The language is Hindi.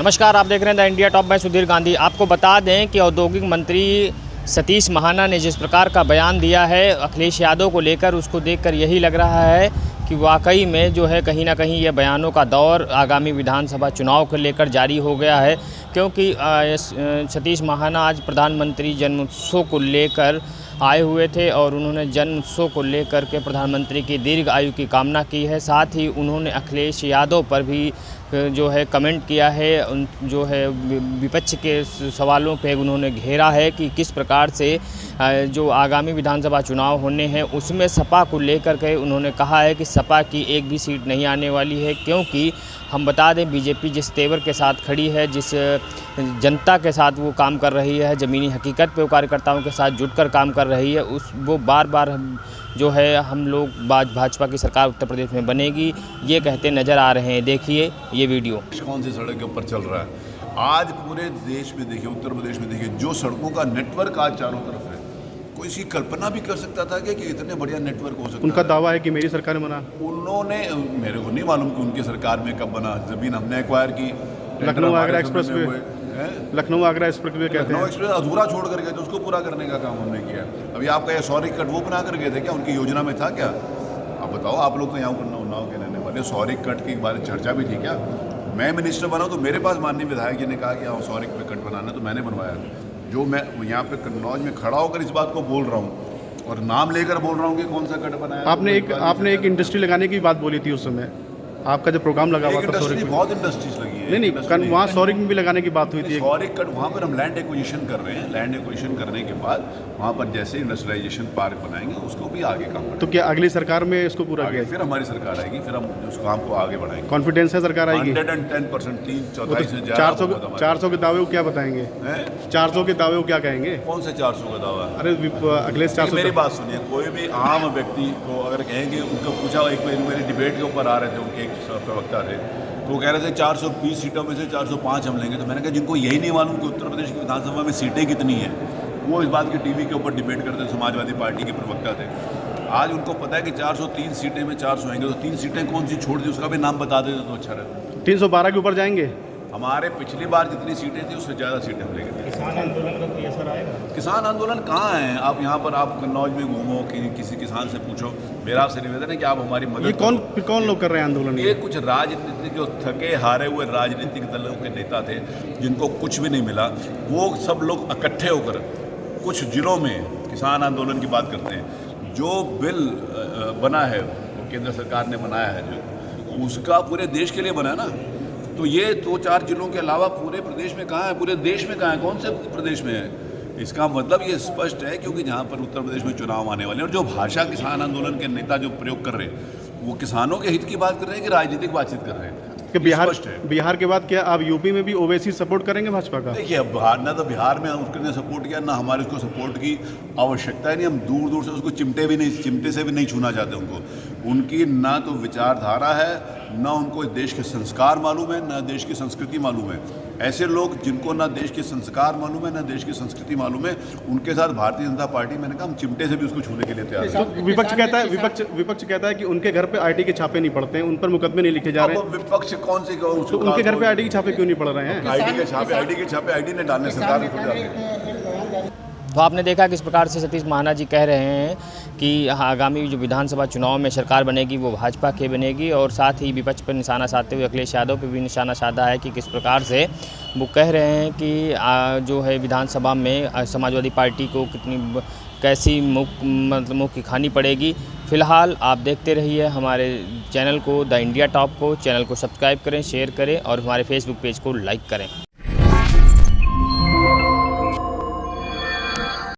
नमस्कार, आप देख रहे हैं द इंडिया टॉप। मैं सुधीर गांधी। आपको बता दें कि औद्योगिक मंत्री सतीश महाना ने जिस प्रकार का बयान दिया है अखिलेश यादव को लेकर, उसको देखकर यही लग रहा है कि वाकई में जो है कहीं ना कहीं ये बयानों का दौर आगामी विधानसभा चुनाव को लेकर जारी हो गया है। क्योंकि सतीश महाना आज प्रधानमंत्री जन्मोत्सव को लेकर आए हुए थे और उन्होंने जन्मोत्सव को लेकर के प्रधानमंत्री की दीर्घ आयु की कामना की है। साथ ही उन्होंने अखिलेश यादव पर भी जो है कमेंट किया है, जो है विपक्ष के सवालों पे उन्होंने घेरा है कि किस प्रकार से जो आगामी विधानसभा चुनाव होने हैं उसमें सपा को लेकर के उन्होंने कहा है कि सपा की एक भी सीट नहीं आने वाली है। क्योंकि हम बता दें बीजेपी जिस तेवर के साथ खड़ी है, जिस जनता के साथ वो काम कर रही है, ज़मीनी हकीकत पे वो कार्यकर्ताओं के साथ जुटकर काम कर रही है, वो बार बार जो है हम लोग भाजपा की सरकार उत्तर प्रदेश में बनेगी ये कहते नज़र आ रहे हैं। देखिए ये वीडियो। कौन सी सड़क के ऊपर चल रहा है आज पूरे देश में, देखिए उत्तर प्रदेश में, देखिए जो सड़कों का नेटवर्क आज चारों तरफ है, कोई इसकी कल्पना भी कर सकता था कि इतने बढ़िया नेटवर्क हो सकता। उनका दावा है कि मेरी सरकार ने बना। उन्होंने, मेरे को नहीं मालूम कि उनकी सरकार में कब बना। जमीन हमने एक्वायर की, Lucknow Agra express way, Lucknow Agra express way कहते हैं। लखनऊ एक्सप्रेस अधूरा छोड़ कर गए थे, उसको पूरा करने का काम हमने किया। अभी आपका ये सॉरी कट वो बना कर गए थे क्या? उनकी योजना में था क्या? आप बताओ, आप लोग तो यहाँ उन्नाव के रहने वाले। सॉरी कट की बारे चर्चा भी थी क्या? मैं मिनिस्टर बना तो मेरे पास माननीय विधायक जी ने कहा कि हाँ सॉरी पे कट बनाना, तो मैंने बनवाया। जो मैं यहाँ पे कन्नौज में खड़ा होकर इस बात को बोल रहा हूँ और नाम लेकर बोल रहा हूँ कि कौन सा कट बनाया। आपने एक इंडस्ट्री लगाने की बात बोली थी उस समय, आपका जो प्रोग्राम लगा हुआ था। बहुत इंडस्ट्रीज लगी है। नहीं, वहाँ सॉरिक में भी लगाने की बात हुई थी। सॉरिक कट वहाँ पर हम लैंड एक्विजिशन कर रहे हैं। लैंड एक्विजिशन करने के बाद वहाँ पर जैसे इंडस्ट्रियलाइजेशन पार्क बनाएंगे उसको भी आगे काम करेंगे। तो क्या अगली सरकार में इसको पूरा किया? फिर हमारी सरकार आएगी, फिर हम उस काम को आगे बढ़ाएंगे। कॉन्फिडेंस है सरकार आएगी? 110%। 400 के दावे को क्या बताएंगे? 400 के दावे को क्या कहेंगे? कौन से 400 का दावा? अरे अखिलेश 400। मेरी बात सुनिए, कोई भी आम व्यक्ति को अगर कहेंगे, उनको पूछा, एक मेरी डिबेट के ऊपर आ रहे थे उनके एक प्रवक्ता थे, तो कह रहे थे 420 सीटों में से 405 हम लेंगे। तो मैंने कहा जिनको यही नहीं मालूम कि उत्तर प्रदेश की विधानसभा में सीटें कितनी हैं, वो इस बात की टीवी के ऊपर डिबेट करते, समाजवादी पार्टी के प्रवक्ता थे। आज उनको पता है कि 403 सीटें में 400 आएंगे, तो 3 सीटें कौन सी छोड़ दी उसका भी नाम बता देते तो अच्छा रहता। 312 के ऊपर जाएंगे। हमारे पिछली बार जितनी सीटें थी उससे ज़्यादा सीटें हम लेंगे। किसान आंदोलन का कोई असर आएगा? किसान आंदोलन कहाँ है? आप यहाँ पर आप कन्नौज में घूमो, किसी किसान से पूछो। मेरा आपसे निवेदन है कि आप हमारी मदद। ये कौन लोग कर रहे हैं आंदोलन? ये कुछ राजनीतिक, जो थके हारे हुए राजनीतिक दलों के नेता थे जिनको कुछ भी नहीं मिला, वो सब लोग इकट्ठे होकर कुछ जिलों में किसान आंदोलन की बात करते हैं। जो बिल बना है वो केंद्र सरकार ने बनाया है, जो उसका पूरे देश के लिए बना है ना। तो ये 2-4 जिलों के अलावा पूरे प्रदेश में कहाँ है? पूरे देश में कहाँ है? कौन से प्रदेश में है? इसका मतलब ये स्पष्ट है, क्योंकि जहाँ पर उत्तर प्रदेश में चुनाव आने वाले हैं और जो भाषा किसान आंदोलन के नेता जो प्रयोग कर रहे हैं वो किसानों के हित की बात कर रहे हैं कि राजनीतिक बातचीत कर रहे हैं। कि बिहार के बाद क्या आप यूपी में भी ओवैसी सपोर्ट करेंगे भाजपा का? देखिए, अब ना तो बिहार में उसने सपोर्ट किया, ना हमारे उसको सपोर्ट की आवश्यकता है। नहीं, हम दूर दूर से उसको चिमटे से भी नहीं छूना चाहते उनको। उनकी ना तो विचारधारा है, ना उनको देश के संस्कार मालूम है, ना देश की संस्कृति मालूम है। ऐसे लोग जिनको ना देश के संस्कार मालूम है, ना देश की संस्कृति मालूम है, उनके साथ भारतीय जनता पार्टी, मैंने कहा हम चिमटे से भी उसको छूने के लिए तैयार हैं। विपक्ष कहता है कि उनके घर पे आईटी के छापे नहीं पड़ते हैं, उन पर मुकदमे नहीं लिखे जा रहे हैं। विपक्ष कौन से? तो उनके घर पे आईटी के छापे क्यों नहीं पड़ रहे हैं? आईटी के छापे आईटी ने डालने, सरकार ने खुद डाले। तो आपने देखा किस प्रकार से सतीश महाना जी कह रहे हैं कि आगामी जो विधानसभा चुनाव में सरकार बनेगी वो भाजपा की बनेगी, और साथ ही विपक्ष पर निशाना साधते हुए अखिलेश यादव पर भी निशाना साधा है कि किस प्रकार से वो कह रहे हैं कि जो है विधानसभा में समाजवादी पार्टी को कैसी मुँह की खानी पड़ेगी। फ़िलहाल आप देखते रहिए हमारे चैनल को, द इंडिया टॉप को। चैनल को सब्सक्राइब करें, शेयर करें और हमारे फेसबुक पेज को लाइक करें।